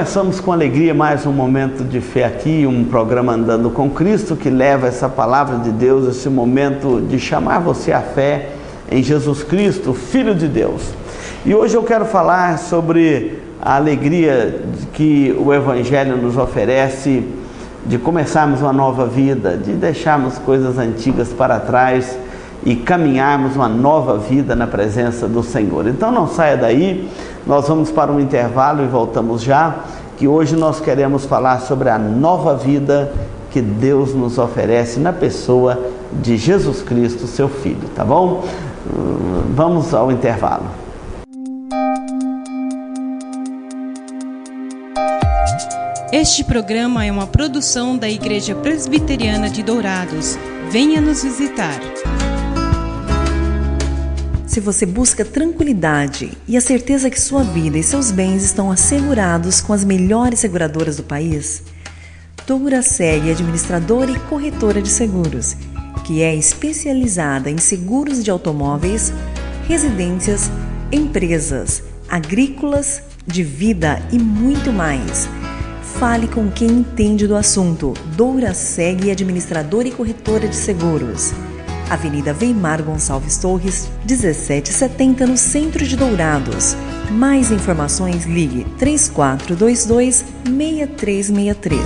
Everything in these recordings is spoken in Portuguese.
começamos com alegria mais um momento de fé aqui, um programa Andando com Cristo, que leva essa palavra de Deus, esse momento de chamar você à fé em Jesus Cristo, Filho de Deus. E hoje eu quero falar sobre a alegria que o Evangelho nos oferece de começarmos uma nova vida, de deixarmos coisas antigas para trás e caminharmos uma nova vida na presença do Senhor. Então não saia daí, nós vamos para um intervalo e voltamos já, que hoje nós queremos falar sobre a nova vida que Deus nos oferece na pessoa de Jesus Cristo, seu Filho, tá bom? Vamos ao intervalo. Este programa é uma produção da Igreja Presbiteriana de Dourados. Venha nos visitar. Se você busca tranquilidade e a certeza que sua vida e seus bens estão assegurados com as melhores seguradoras do país, Douraseg é administradora e corretora de seguros, que é especializada em seguros de automóveis, residências, empresas, agrícolas, de vida e muito mais. Fale com quem entende do assunto. Douraseg é administradora e corretora de seguros. Avenida Weimar Gonçalves Torres, 1770, no centro de Dourados. Mais informações, ligue 3422-6363.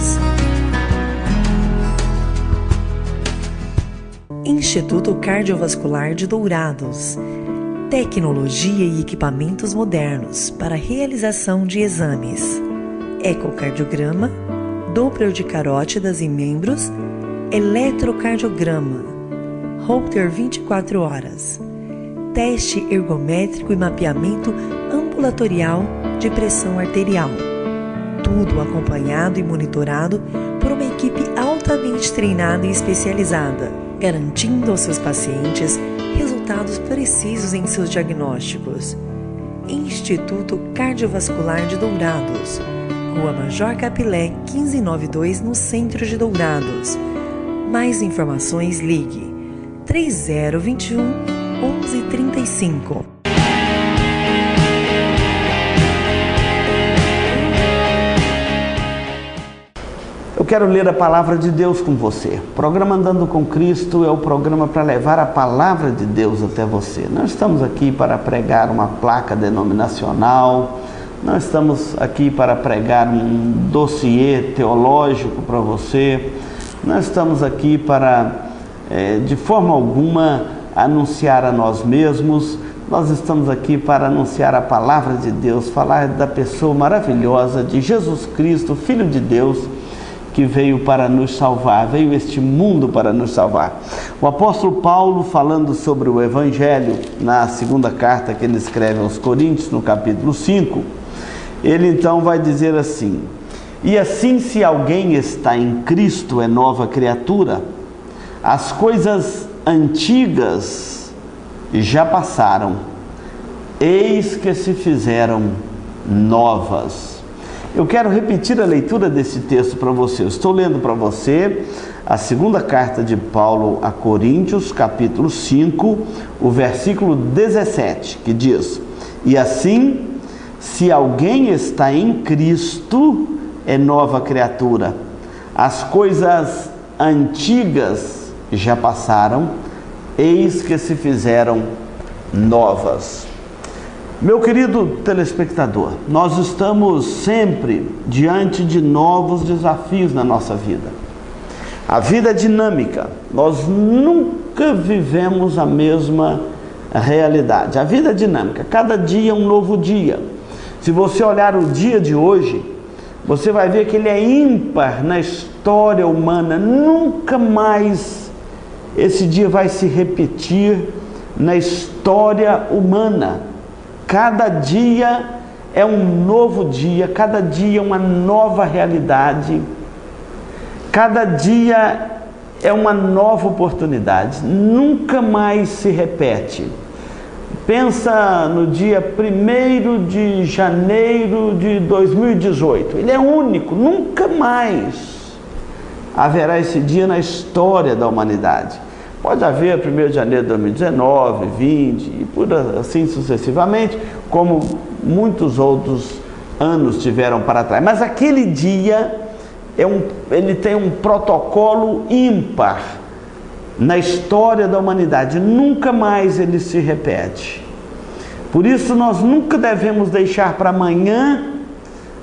Instituto Cardiovascular de Dourados. Tecnologia e equipamentos modernos para realização de exames. Ecocardiograma, Doppler de carótidas e membros, eletrocardiograma, Holter 24 horas, teste ergométrico e mapeamento ambulatorial de pressão arterial. Tudo acompanhado e monitorado por uma equipe altamente treinada e especializada, garantindo aos seus pacientes resultados precisos em seus diagnósticos. Instituto Cardiovascular de Dourados, Rua Major Capilé, 1592, no centro de Dourados. Mais informações, ligue 3021 1135. Eu quero ler a palavra de Deus com você. O programa Andando com Cristo é o programa para levar a palavra de Deus até você. Não estamos aqui para pregar uma placa denominacional, não estamos aqui para pregar um dossiê teológico para você, não estamos aqui para de forma alguma anunciar a nós mesmos. Nós estamos aqui para anunciar a palavra de Deus, falar da pessoa maravilhosa de Jesus Cristo, Filho de Deus, que veio para nos salvar, veio este mundo para nos salvar. O apóstolo Paulo, falando sobre o Evangelho, na segunda carta que ele escreve aos Coríntios, no capítulo 5, ele então vai dizer assim: e assim, se alguém está em Cristo, é nova criatura. As coisas antigas já passaram, eis que se fizeram novas. Eu quero repetir a leitura desse texto para você. Eu estou lendo para você a segunda carta de Paulo a Coríntios, capítulo 5, o versículo 17, que diz: e assim, se alguém está em Cristo, é nova criatura. As coisas antigas já passaram, eis que se fizeram novas. Meu querido telespectador, nós estamos sempre diante de novos desafios na nossa vida. A vida é dinâmica, nós nunca vivemos a mesma realidade. A vida é dinâmica, cada dia é um novo dia. Se você olhar o dia de hoje, você vai ver que ele é ímpar na história humana. Nunca mais esse dia vai se repetir na história humana. Cada dia é um novo dia, cada dia é uma nova realidade, cada dia é uma nova oportunidade, nunca mais se repete. Pensa no dia 1º de janeiro de 2018, ele é único, nunca mais haverá esse dia na história da humanidade. Pode haver 1º de janeiro de 2019, 20 e por assim sucessivamente, como muitos outros anos tiveram para trás. Mas aquele dia ele tem um protocolo ímpar na história da humanidade. Nunca mais ele se repete. Por isso nós nunca devemos deixar para amanhã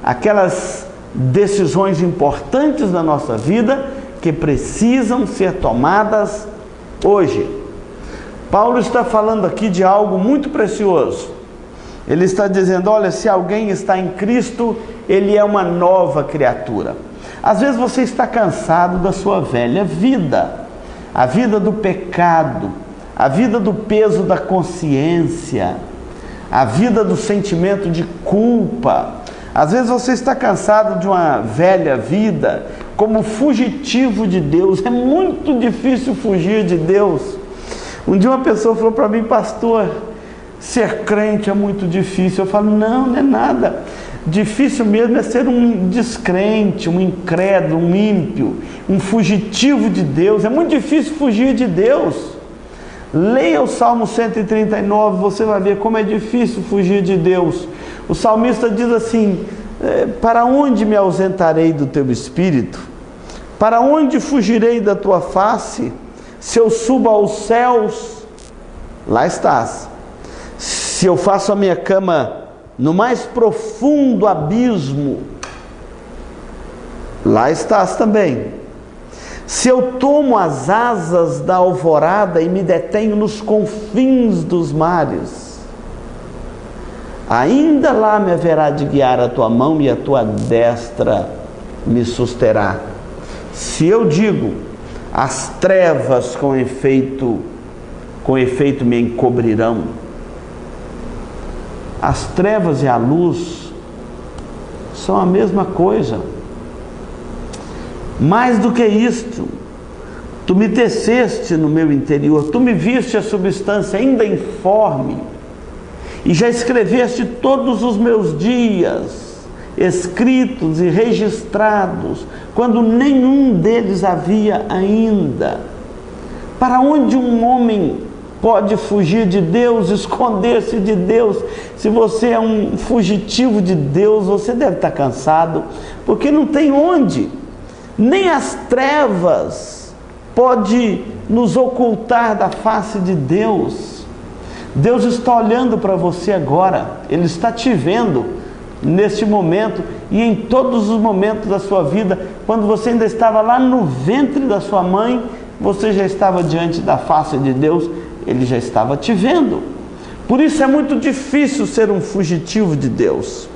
aquelas decisões importantes da nossa vida que precisam ser tomadas hoje. Paulo está falando aqui de algo muito precioso. Ele está dizendo, olha, se alguém está em Cristo, ele é uma nova criatura. Às vezes você está cansado da sua velha vida, a vida do pecado, a vida do peso da consciência, a vida do sentimento de culpa. Às vezes você está cansado de uma velha vida como fugitivo de Deus. É muito difícil fugir de Deus. Um dia uma pessoa falou para mim, pastor, ser crente é muito difícil. Eu falo, não é nada. Difícil mesmo é ser um descrente, um incrédulo, um ímpio, um fugitivo de Deus. É muito difícil fugir de Deus. Leia o Salmo 139, você vai ver como é difícil fugir de Deus. O salmista diz assim, para onde me ausentarei do teu espírito? Para onde fugirei da tua face? Se eu subo aos céus, lá estás. Se eu faço a minha cama no mais profundo abismo, lá estás também. Se eu tomo as asas da alvorada e me detenho nos confins dos mares, ainda lá me haverá de guiar a tua mão e a tua destra me susterá. Se eu digo, as trevas com efeito me encobrirão, as trevas e a luz são a mesma coisa. Mais do que isto, tu me teceste no meu interior, tu me viste a substância ainda informe, e já escreveste todos os meus dias, escritos e registrados, quando nenhum deles havia ainda. Para onde um homem pode fugir de Deus, esconder-se de Deus? Se você é um fugitivo de Deus, você deve estar cansado, porque não tem onde. Nem as trevas pode nos ocultar da face de Deus. Deus está olhando para você agora, Ele está te vendo neste momento e em todos os momentos da sua vida. Quando você ainda estava lá no ventre da sua mãe, você já estava diante da face de Deus, Ele já estava te vendo. Por isso é muito difícil ser um fugitivo de Deus.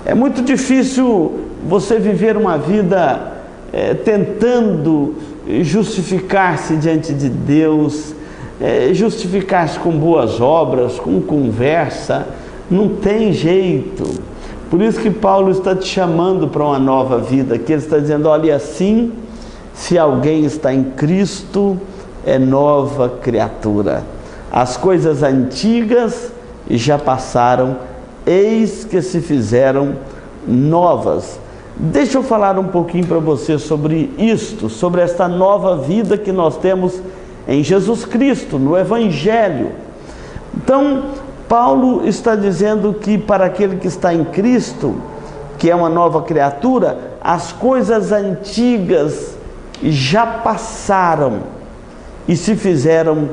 É muito difícil você viver uma vida tentando justificar-se diante de Deus, justificar-se com boas obras, com conversa. Não tem jeito. Por isso que Paulo está te chamando para uma nova vida, que ele está dizendo, olha, assim, se alguém está em Cristo, é nova criatura. As coisas antigas já passaram, eis que se fizeram novas. Deixa eu falar um pouquinho para você sobre isto, sobre esta nova vida que nós temos em Jesus Cristo, no Evangelho. Então, Paulo está dizendo que para aquele que está em Cristo, que é uma nova criatura, as coisas antigas já passaram e se fizeram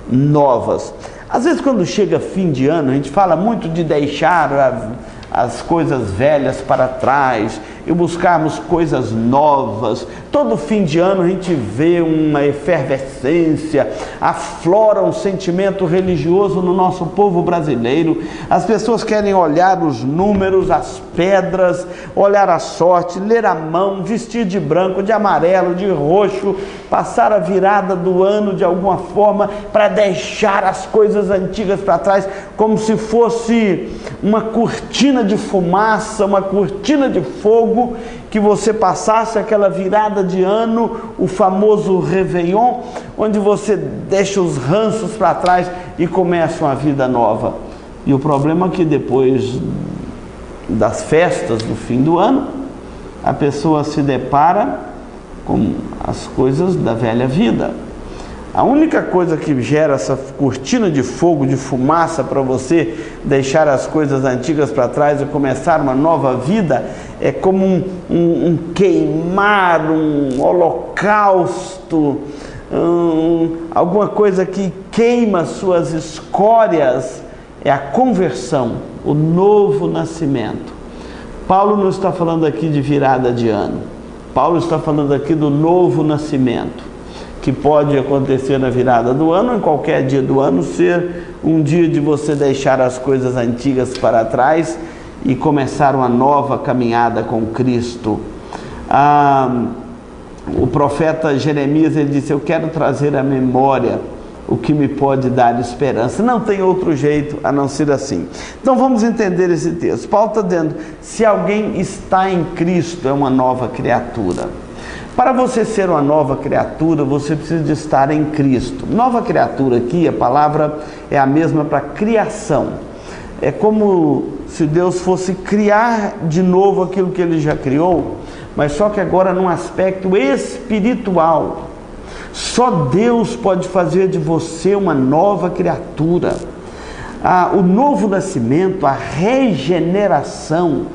novas. Às vezes quando chega fim de ano, a gente fala muito de deixar as coisas velhas para trás e buscarmos coisas novas. Todo fim de ano a gente vê uma efervescência, aflora um sentimento religioso no nosso povo brasileiro. As pessoas querem olhar os números, as pedras, olhar a sorte, ler a mão, vestir de branco, de amarelo, de roxo, passar a virada do ano de alguma forma para deixar as coisas antigas para trás, como se fosse uma cortina de fumaça, uma cortina de fogo, que você passasse aquela virada de ano, o famoso Réveillon, onde você deixa os ranços para trás e começa uma vida nova. E o problema é que depois das festas do fim do ano, a pessoa se depara com as coisas da velha vida. A única coisa que gera essa cortina de fogo, de fumaça para você deixar as coisas antigas para trás e começar uma nova vida, é como um queimar, um holocausto, alguma coisa que queima suas escórias. É a conversão, o novo nascimento. Paulo não está falando aqui de virada de ano. Paulo está falando aqui do novo nascimento, que pode acontecer na virada do ano ou em qualquer dia do ano, ser um dia de você deixar as coisas antigas para trás e começar uma nova caminhada com Cristo. O profeta Jeremias, ele disse: eu quero trazer à memória o que me pode dar esperança. Não tem outro jeito a não ser assim. Então vamos entender esse texto. Paulo está dizendo: se alguém está em Cristo, é uma nova criatura. Para você ser uma nova criatura, você precisa de estar em Cristo. Nova criatura aqui, a palavra é a mesma para criação. É como se Deus fosse criar de novo aquilo que Ele já criou, mas só que agora num aspecto espiritual. Só Deus pode fazer de você uma nova criatura. O novo nascimento, a regeneração,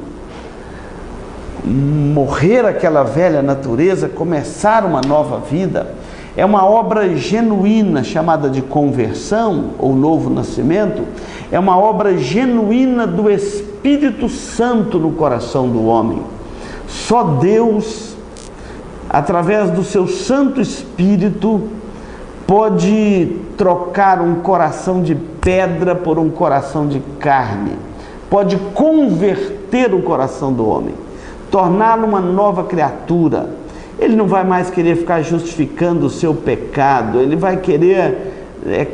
morrer aquela velha natureza, começar uma nova vida, é uma obra genuína, chamada de conversão ou novo nascimento. É uma obra genuína do Espírito Santo no coração do homem. Só Deus, através do seu Santo Espírito, pode trocar um coração de pedra por um coração de carne, pode converter o coração do homem, torná-lo uma nova criatura. Ele não vai mais querer ficar justificando o seu pecado, ele vai querer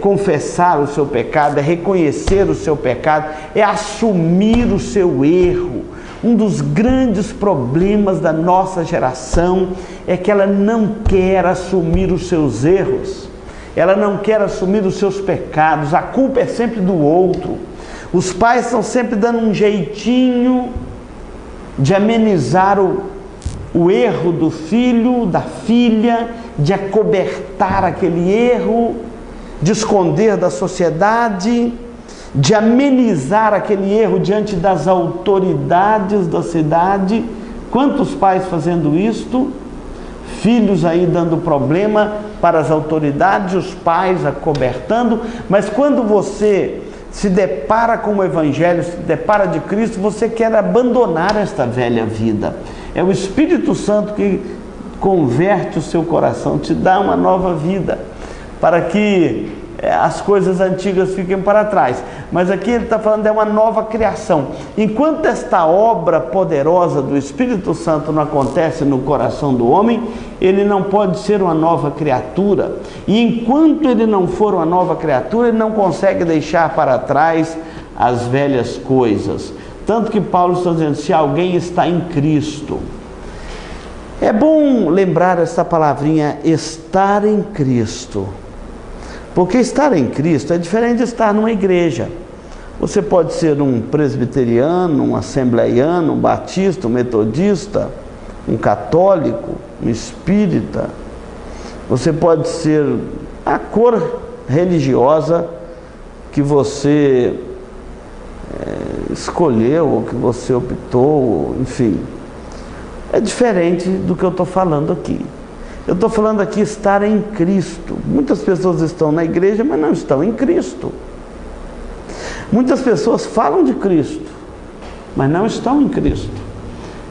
confessar o seu pecado, reconhecer o seu pecado, assumir o seu erro. Um dos grandes problemas da nossa geração é que ela não quer assumir os seus erros, ela não quer assumir os seus pecados. A culpa é sempre do outro. Os pais estão sempre dando um jeitinho de amenizar o erro do filho, da filha, de acobertar aquele erro, de esconder da sociedade, de amenizar aquele erro diante das autoridades da cidade. Quantos pais fazendo isto? Filhos aí dando problema para as autoridades, os pais acobertando. Mas quando você se depara com o Evangelho, se depara de Cristo, você quer abandonar esta velha vida. É o Espírito Santo que converte o seu coração, te dá uma nova vida, para que as coisas antigas fiquem para trás. Mas aqui ele está falando de uma nova criação. Enquanto esta obra poderosa do Espírito Santo não acontece no coração do homem, ele não pode ser uma nova criatura. E enquanto ele não for uma nova criatura, ele não consegue deixar para trás as velhas coisas. Tanto que Paulo está dizendo: se alguém está em Cristo. É bom lembrar essa palavrinha, estar em Cristo. Porque estar em Cristo é diferente de estar numa igreja. Você pode ser um presbiteriano, um assembleiano, um batista, um metodista, um católico, um espírita. Você pode ser a cor religiosa que você escolheu, ou que você optou, enfim. É diferente do que eu estou falando aqui. Eu estou falando aqui estar em Cristo. Muitas pessoas estão na igreja, mas não estão em Cristo. Muitas pessoas falam de Cristo, mas não estão em Cristo.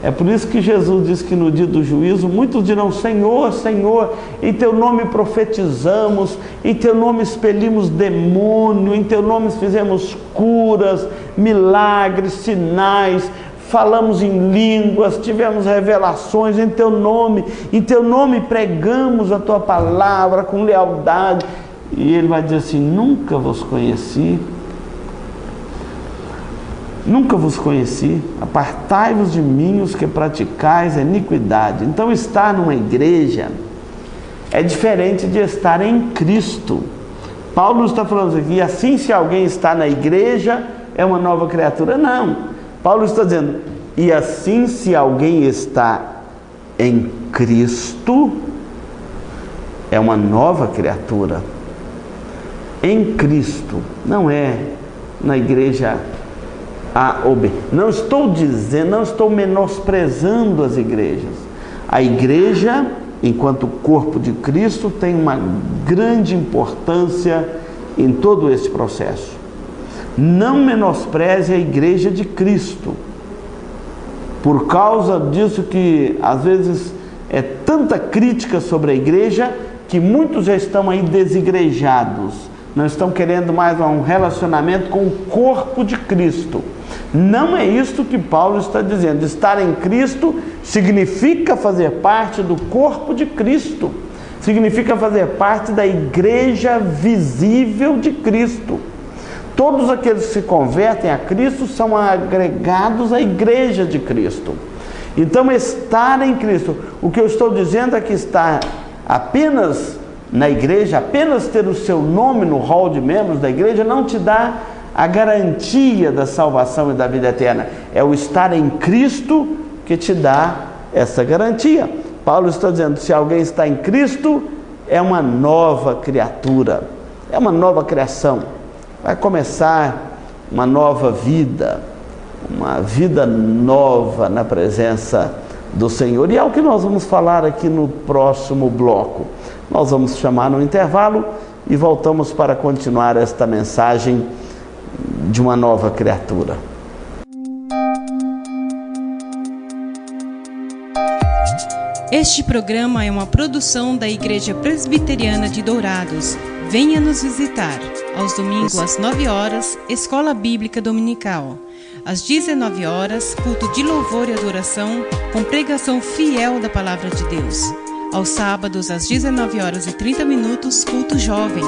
É por isso que Jesus diz que no dia do juízo, muitos dirão: Senhor, Senhor, em Teu nome profetizamos, em Teu nome expelimos demônio, em Teu nome fizemos curas, milagres, sinais, falamos em línguas, tivemos revelações em Teu nome pregamos a Tua palavra com lealdade. E Ele vai dizer assim: nunca vos conheci, apartai-vos de mim os que praticais a iniquidade. Então estar numa igreja é diferente de estar em Cristo. Paulo está falando aqui, assim, se alguém está na igreja, é uma nova criatura. Não. Paulo está dizendo: e assim, se alguém está em Cristo, é uma nova criatura em Cristo, não é na igreja A ou B. Não estou dizendo, não estou menosprezando as igrejas. A igreja, enquanto corpo de Cristo, tem uma grande importância em todo esse processo. Não menospreze a igreja de Cristo, por causa disso que às vezes é tanta crítica sobre a igreja que muitos já estão aí desigrejados, não estão querendo mais um relacionamento com o corpo de Cristo. Não é isso que Paulo está dizendo. Estar em Cristo significa fazer parte do corpo de Cristo, significa fazer parte da igreja visível de Cristo. Todos aqueles que se convertem a Cristo são agregados à igreja de Cristo. Então, estar em Cristo, o que eu estou dizendo é que estar apenas na igreja, apenas ter o seu nome no hall de membros da igreja, não te dá a garantia da salvação e da vida eterna. É o estar em Cristo que te dá essa garantia. Paulo está dizendo, se alguém está em Cristo, é uma nova criatura, é uma nova criação. Vai começar uma nova vida, uma vida nova na presença do Senhor. E é o que nós vamos falar aqui no próximo bloco. Nós vamos chamar no intervalo e voltamos para continuar esta mensagem de uma nova criatura. Este programa é uma produção da Igreja Presbiteriana de Dourados. Venha nos visitar. Aos domingos às 9 horas, Escola Bíblica Dominical. Às 19 horas, culto de louvor e adoração com pregação fiel da Palavra de Deus. Aos sábados, às 19 horas e 30 minutos, culto jovem.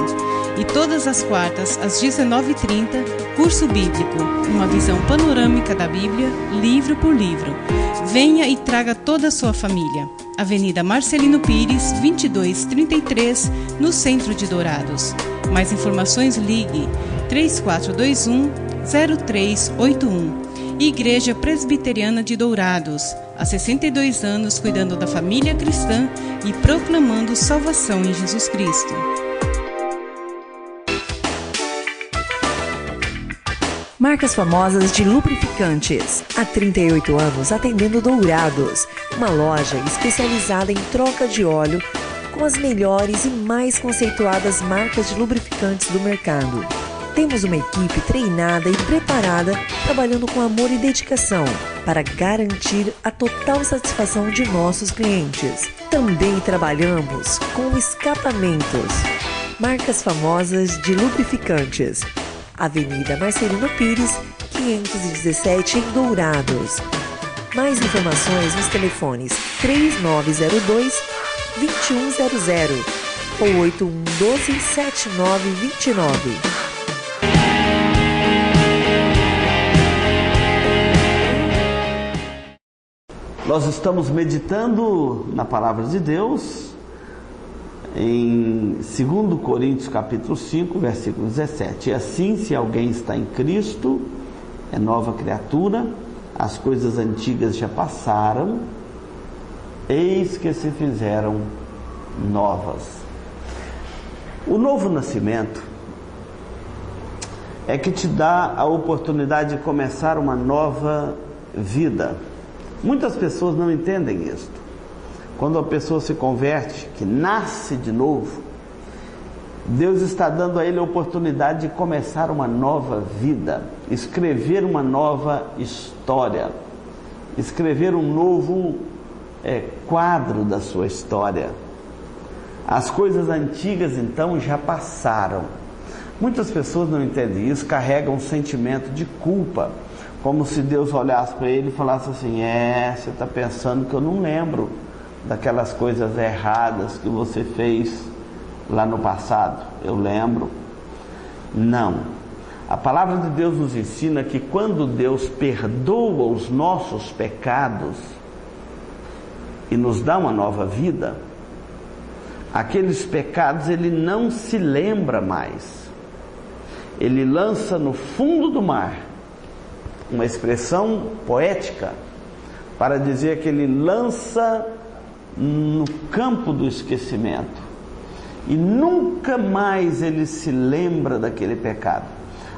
E todas as quartas, às 19h30, curso bíblico, uma visão panorâmica da Bíblia, livro por livro. Venha e traga toda a sua família. Avenida Marcelino Pires, 2233, no centro de Dourados. Mais informações, ligue 3421-0381. Igreja Presbiteriana de Dourados, há 62 anos cuidando da família cristã e proclamando salvação em Jesus Cristo. Marcas famosas de lubrificantes. Há 38 anos atendendo Dourados, uma loja especializada em troca de óleo com as melhores e mais conceituadas marcas de lubrificantes do mercado. Temos uma equipe treinada e preparada, trabalhando com amor e dedicação para garantir a total satisfação de nossos clientes. Também trabalhamos com escapamentos. Marcas famosas de lubrificantes. Avenida Marcelino Pires, 517 em Dourados. Mais informações nos telefones 3902-2100 ou 8112-7929. Nós estamos meditando na Palavra de Deus em 2 Coríntios capítulo 5, versículo 17. E assim, se alguém está em Cristo, é nova criatura, as coisas antigas já passaram, eis que se fizeram novas. O novo nascimento é que te dá a oportunidade de começar uma nova vida. Muitas pessoas não entendem isto. Quando a pessoa se converte, que nasce de novo, Deus está dando a ele a oportunidade de começar uma nova vida, escrever uma nova história, escrever um novo quadro da sua história. As coisas antigas, então, já passaram. Muitas pessoas não entendem isso, carregam um sentimento de culpa, como se Deus olhasse para ele e falasse assim: você está pensando que eu não lembro daquelas coisas erradas que você fez lá no passado? Eu lembro. Não. A palavra de Deus nos ensina que quando Deus perdoa os nossos pecados e nos dá uma nova vida, aqueles pecados ele não se lembra mais. Ele lança no fundo do mar, uma expressão poética para dizer que ele lança no campo do esquecimento. e nunca mais ele se lembra daquele pecado.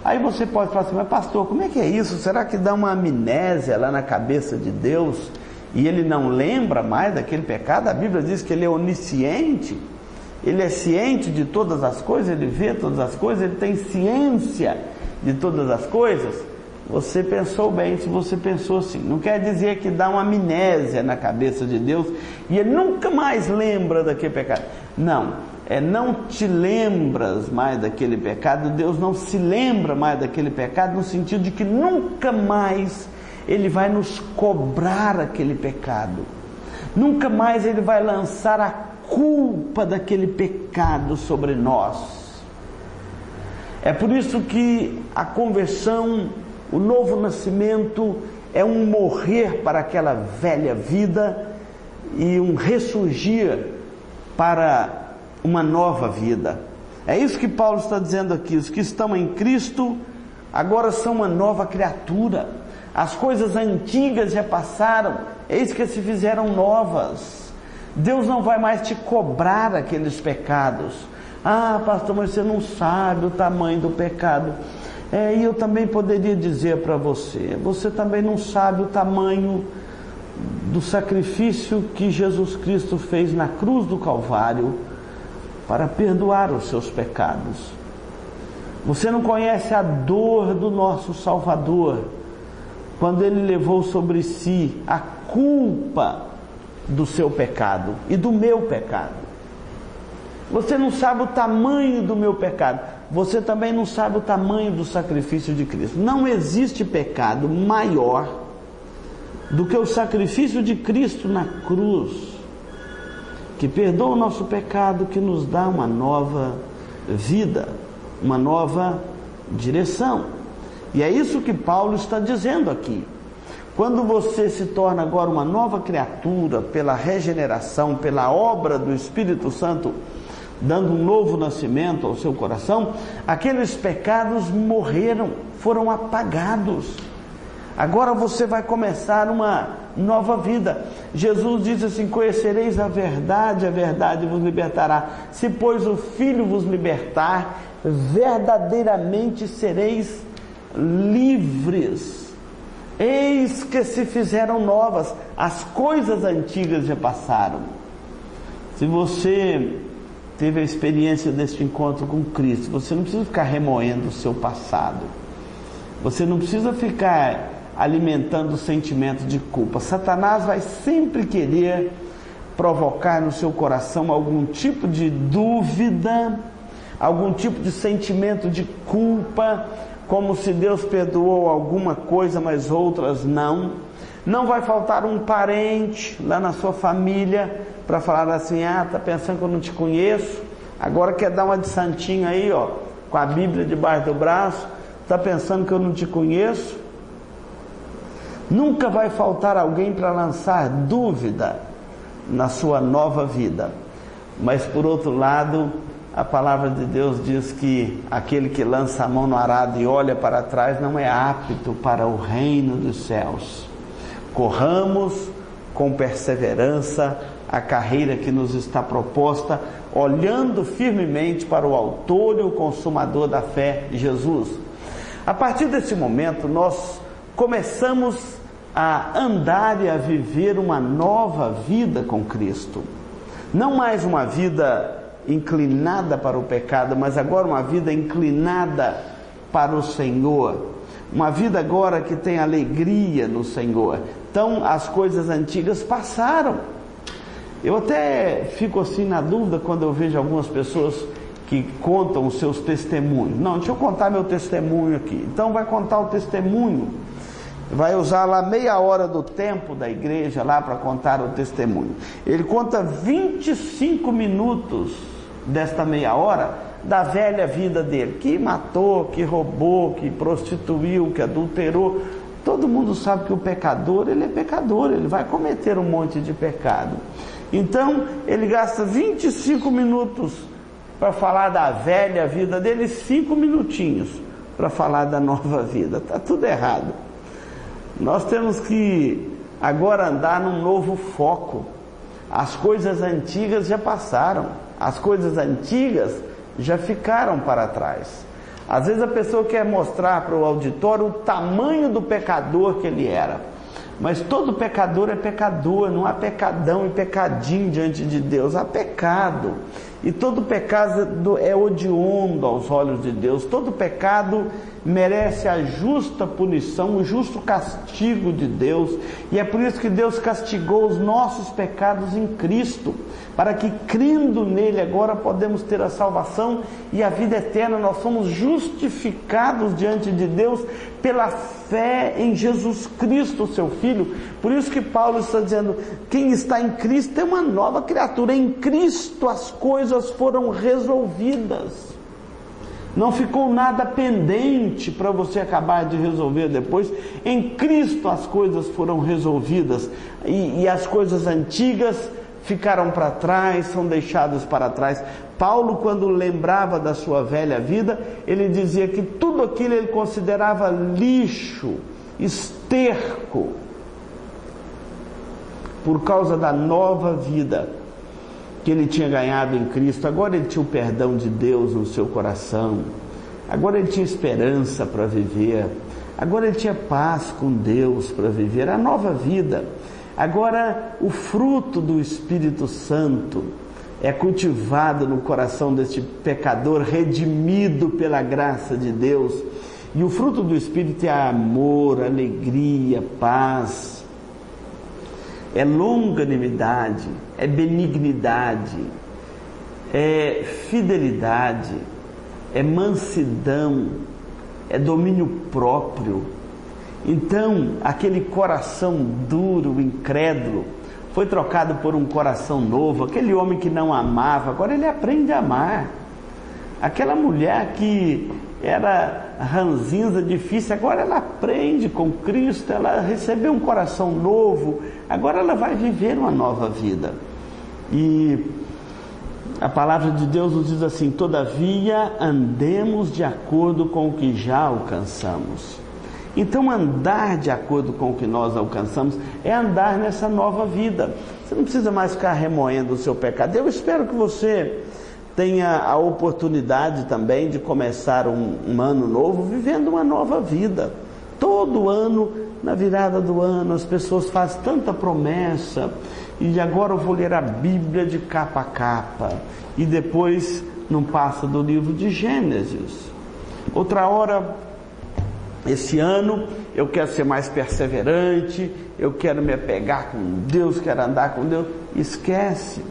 Aí você pode falar assim, mas pastor, como é que é isso? Será que dá uma amnésia lá na cabeça de Deus e ele não lembra mais daquele pecado? A Bíblia diz que ele é onisciente, ele é ciente de todas as coisas, ele vê todas as coisas, ele tem ciência de todas as coisas. Você pensou bem se você pensou assim. Não quer dizer que dá uma amnésia na cabeça de Deus e ele nunca mais lembra daquele pecado. Não. Não te lembras mais daquele pecado, Deus não se lembra mais daquele pecado, no sentido de que nunca mais Ele vai nos cobrar aquele pecado, nunca mais Ele vai lançar a culpa daquele pecado sobre nós. É por isso que a conversão, o novo nascimento, é um morrer para aquela velha vida e um ressurgir para uma nova vida. É isso que Paulo está dizendo aqui. Os que estão em Cristo agora são uma nova criatura. As coisas antigas já passaram, eis que se fizeram novas. Deus não vai mais te cobrar aqueles pecados. Ah, pastor, mas você não sabe o tamanho do pecado. E eu também poderia dizer para você, você também não sabe o tamanho do sacrifício que Jesus Cristo fez na cruz do Calvário para perdoar os seus pecados. Você não conhece a dor do nosso Salvador, quando Ele levou sobre si a culpa do seu pecado e do meu pecado. Você não sabe o tamanho do meu pecado. Você também não sabe o tamanho do sacrifício de Cristo. Não existe pecado maior do que o sacrifício de Cristo na cruz, que perdoa o nosso pecado, que nos dá uma nova vida, uma nova direção. E é isso que Paulo está dizendo aqui. Quando você se torna agora uma nova criatura, pela regeneração, pela obra do Espírito Santo, dando um novo nascimento ao seu coração, aqueles pecados morreram, foram apagados. Agora você vai começar uma nova vida. Jesus diz assim: conhecereis a verdade vos libertará. Se pois o Filho vos libertar, verdadeiramente sereis livres. Eis que se fizeram novas, as coisas antigas já passaram. Se você teve a experiência deste encontro com Cristo, você não precisa ficar remoendo o seu passado. Você não precisa ficar alimentando o sentimento de culpa. Satanás vai sempre querer provocar no seu coração algum tipo de dúvida, algum tipo de sentimento de culpa, como se Deus perdoou alguma coisa, mas outras não. Não vai faltar um parente lá na sua família para falar assim: ah, tá pensando que eu não te conheço, agora quer dar uma de santinho aí, ó, com a Bíblia debaixo do braço, tá pensando que eu não te conheço? Nunca vai faltar alguém para lançar dúvida na sua nova vida. Mas por outro lado, a palavra de Deus diz que aquele que lança a mão no arado e olha para trás não é apto para o reino dos céus. Corramos com perseverança a carreira que nos está proposta, olhando firmemente para o autor e o consumador da fé, Jesus. A partir desse momento, nós começamos a andar e a viver uma nova vida com Cristo. Não mais uma vida inclinada para o pecado, mas agora uma vida inclinada para o Senhor. Uma vida agora que tem alegria no Senhor. Então as coisas antigas passaram. Eu até fico assim na dúvida quando eu vejo algumas pessoas que contam os seus testemunhos. Não, deixa eu contar meu testemunho aqui. Então vai contar o testemunho, vai usar lá meia hora do tempo da igreja lá para contar o testemunho. Ele conta 25 minutos desta meia hora da velha vida dele, que matou, que roubou, que prostituiu, que adulterou. Todo mundo sabe que o pecador, ele é pecador, ele vai cometer um monte de pecado. Então ele gasta 25 minutos para falar da velha vida dele, 5 minutinhos para falar da nova vida. Está tudo errado. Nós temos que agora andar num novo foco. As coisas antigas já passaram, as coisas antigas já ficaram para trás. Às vezes a pessoa quer mostrar para o auditório o tamanho do pecador que ele era. Mas todo pecador é pecador, não há pecadão e pecadinho diante de Deus, há pecado. E todo pecado é hediondo aos olhos de Deus, todo pecado merece a justa punição, o justo castigo de Deus. E é por isso que Deus castigou os nossos pecados em Cristo, para que crendo nele agora podemos ter a salvação e a vida eterna. Nós somos justificados diante de Deus pela fé em Jesus Cristo, seu Filho. Por isso que Paulo está dizendo, quem está em Cristo é uma nova criatura. Em Cristo as coisas foram resolvidas. Não ficou nada pendente para você acabar de resolver depois. Em Cristo as coisas foram resolvidas e as coisas antigas ficaram para trás, são deixadas para trás. Paulo, quando lembrava da sua velha vida, ele dizia que tudo aquilo ele considerava lixo, esterco, por causa da nova vida que ele tinha ganhado em Cristo. Agora ele tinha o perdão de Deus no seu coração, agora ele tinha esperança para viver, agora ele tinha paz com Deus para viver, a nova vida. Agora o fruto do Espírito Santo é cultivado no coração deste pecador redimido pela graça de Deus. E o fruto do Espírito é amor, alegria, paz, é longanimidade, é benignidade, é fidelidade, é mansidão, é domínio próprio. Então, aquele coração duro, incrédulo, foi trocado por um coração novo. Aquele homem que não amava, agora ele aprende a amar. Aquela mulher que era ranzinza, difícil, agora ela aprende com Cristo, ela recebeu um coração novo, agora ela vai viver uma nova vida. E a palavra de Deus nos diz assim, todavia andemos de acordo com o que já alcançamos. Então andar de acordo com o que nós alcançamos é andar nessa nova vida. Você não precisa mais ficar remoendo o seu pecado. Eu espero que você tenha a oportunidade também de começar um ano novo vivendo uma nova vida. Todo ano, na virada do ano, as pessoas fazem tanta promessa, e agora eu vou ler a Bíblia de capa a capa, e depois não passa do livro de Gênesis. Outra hora, esse ano eu quero ser mais perseverante, eu quero me apegar com Deus, quero andar com Deus. Esquece.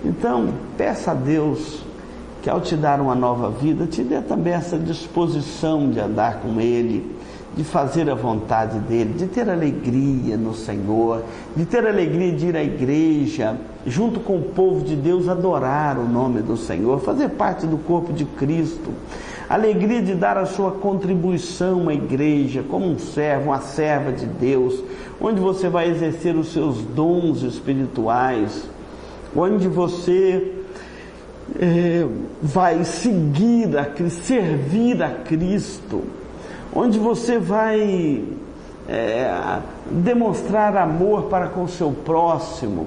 Então, peça a Deus que ao te dar uma nova vida, te dê também essa disposição de andar com Ele, de fazer a vontade dEle, de ter alegria no Senhor, de ter alegria de ir à igreja, junto com o povo de Deus, adorar o nome do Senhor, fazer parte do corpo de Cristo. Alegria de dar a sua contribuição à igreja, como um servo, uma serva de Deus, onde você vai exercer os seus dons espirituais, onde você vai servir a Cristo, onde você vai demonstrar amor para com o seu próximo.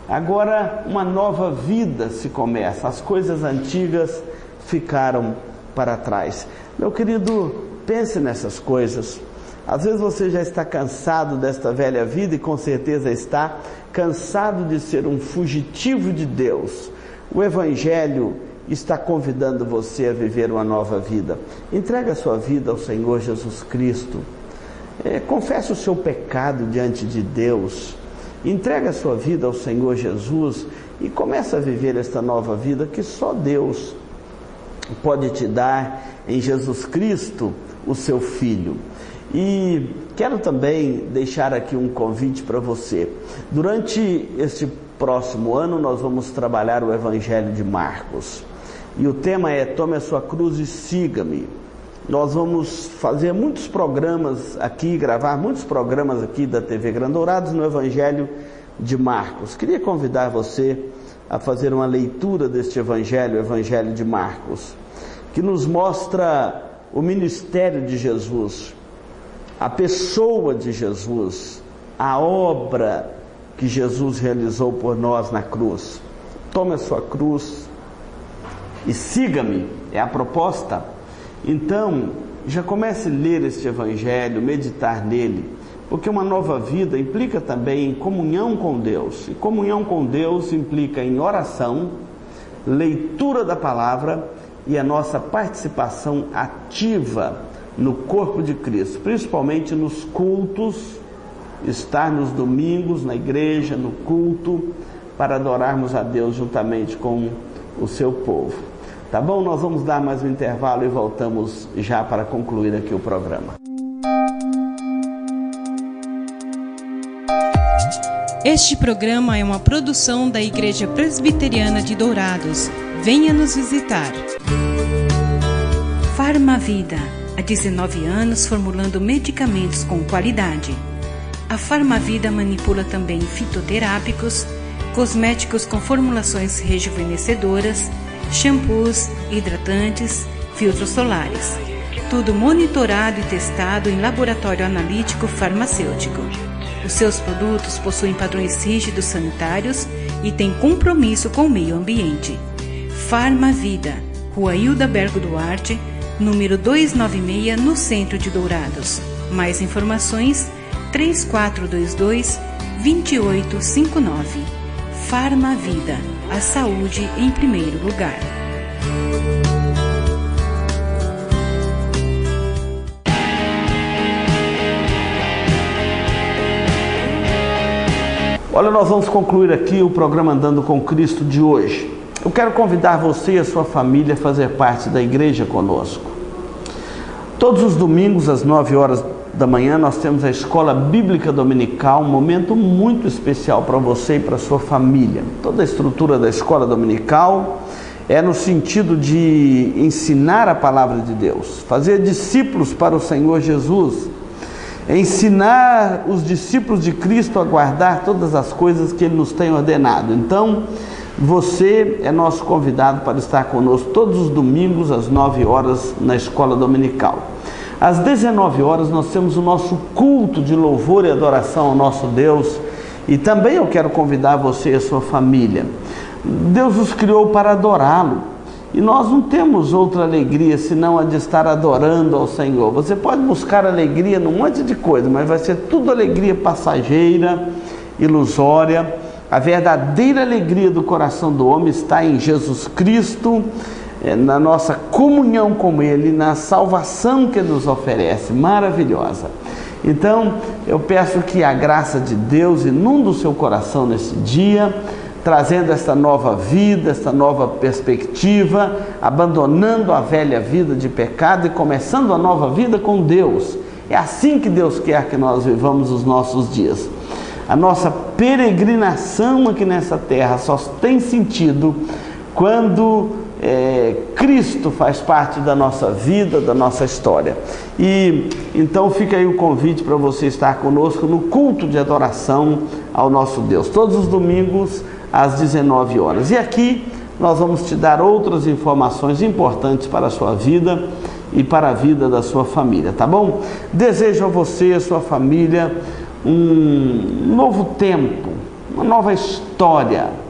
Agora uma nova vida se começa, as coisas antigas ficaram para trás. Meu querido, pense nessas coisas. Às vezes você já está cansado desta velha vida, e com certeza está cansado de ser um fugitivo de Deus. O Evangelho está convidando você a viver uma nova vida. Entregue a sua vida ao Senhor Jesus Cristo. Confesse o seu pecado diante de Deus. Entregue a sua vida ao Senhor Jesus e comece a viver esta nova vida que só Deus pode te dar em Jesus Cristo, o seu Filho. E quero também deixar aqui um convite para você. Durante este próximo ano nós vamos trabalhar o Evangelho de Marcos. E o tema é: tome a sua cruz e siga-me. Nós vamos fazer muitos programas aqui, gravar muitos programas aqui da TV Grandourados no Evangelho de Marcos. Queria convidar você a fazer uma leitura deste Evangelho, o Evangelho de Marcos, que nos mostra o ministério de Jesus, a pessoa de Jesus, a obra que Jesus realizou por nós na cruz. Tome a sua cruz e siga-me, é a proposta. Então, já comece a ler este Evangelho, meditar nele, porque uma nova vida implica também em comunhão com Deus. E comunhão com Deus implica em oração, leitura da palavra e a nossa participação ativa no corpo de Cristo, principalmente nos cultos, estar nos domingos na igreja, no culto, para adorarmos a Deus juntamente com o seu povo. Tá bom? Nós vamos dar mais um intervalo e voltamos já para concluir aqui o programa. Este programa é uma produção da Igreja Presbiteriana de Dourados. Venha nos visitar. Farmavida, há 19 anos formulando medicamentos com qualidade. A Farmavida manipula também fitoterápicos, cosméticos com formulações rejuvenescedoras, shampoos, hidratantes, filtros solares. Tudo monitorado e testado em laboratório analítico farmacêutico. Os seus produtos possuem padrões rígidos sanitários e têm compromisso com o meio ambiente. Farmavida, Rua Hildabergo Duarte, número 296, no centro de Dourados. Mais informações, 3422-2859. Farmavida, a saúde em primeiro lugar. Olha, nós vamos concluir aqui o programa Andando com Cristo de hoje. Eu quero convidar você e a sua família a fazer parte da igreja conosco. Todos os domingos, às 9 horas da manhã, nós temos a Escola Bíblica Dominical, um momento muito especial para você e para a sua família. Toda a estrutura da Escola Dominical é no sentido de ensinar a palavra de Deus, fazer discípulos para o Senhor Jesus, ensinar os discípulos de Cristo a guardar todas as coisas que Ele nos tem ordenado. Então, você é nosso convidado para estar conosco todos os domingos às 9 horas na Escola Dominical. Às 19 horas nós temos o nosso culto de louvor e adoração ao nosso Deus, e também eu quero convidar você e a sua família. Deus nos criou para adorá-lo. E nós não temos outra alegria senão a de estar adorando ao Senhor. Você pode buscar alegria num monte de coisa, mas vai ser tudo alegria passageira, ilusória. A verdadeira alegria do coração do homem está em Jesus Cristo, na nossa comunhão com Ele, na salvação que Ele nos oferece, maravilhosa. Então, eu peço que a graça de Deus inunde o seu coração nesse dia, trazendo esta nova vida, esta nova perspectiva, abandonando a velha vida de pecado e começando a nova vida com Deus. É assim que Deus quer que nós vivamos os nossos dias. A nossa peregrinação aqui nessa terra só tem sentido quando Cristo faz parte da nossa vida, da nossa história. E então fica aí o convite para você estar conosco no culto de adoração ao nosso Deus, todos os domingos às 19 horas. E aqui nós vamos te dar outras informações importantes para a sua vida e para a vida da sua família, tá bom? Desejo a você e a sua família um novo tempo, uma nova história.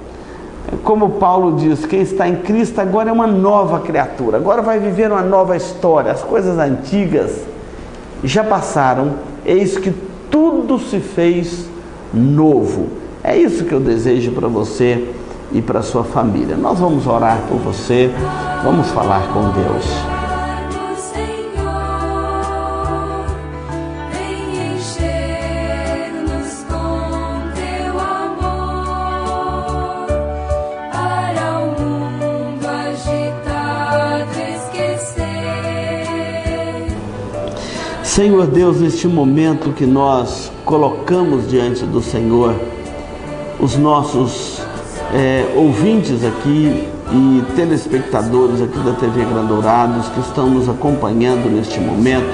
Como Paulo diz, quem está em Cristo agora é uma nova criatura, agora vai viver uma nova história. As coisas antigas já passaram, eis que tudo se fez novo. É isso que eu desejo para você e para a sua família. Nós vamos orar por você, vamos falar com Deus. Senhor Deus, neste momento que nós colocamos diante do Senhor os nossos ouvintes aqui e telespectadores aqui da TV Grande Dourados que estão nos acompanhando neste momento,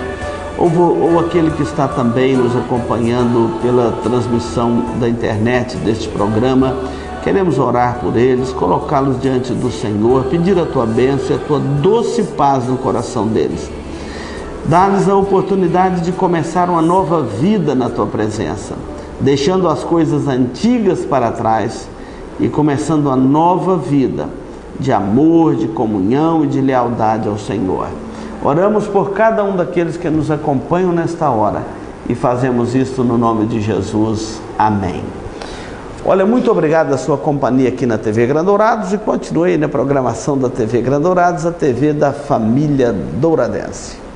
ou aquele que está também nos acompanhando pela transmissão da internet deste programa, queremos orar por eles, colocá-los diante do Senhor, pedir a Tua bênção e a Tua doce paz no coração deles. Dá-lhes a oportunidade de começar uma nova vida na Tua presença. deixando as coisas antigas para trás e começando uma nova vida de amor, de comunhão e de lealdade ao Senhor. Oramos por cada um daqueles que nos acompanham nesta hora e fazemos isso no nome de Jesus. Amém. Olha, muito obrigado da sua companhia aqui na TV Grandourados e continue aí na programação da TV Grandourados, a TV da família douradense.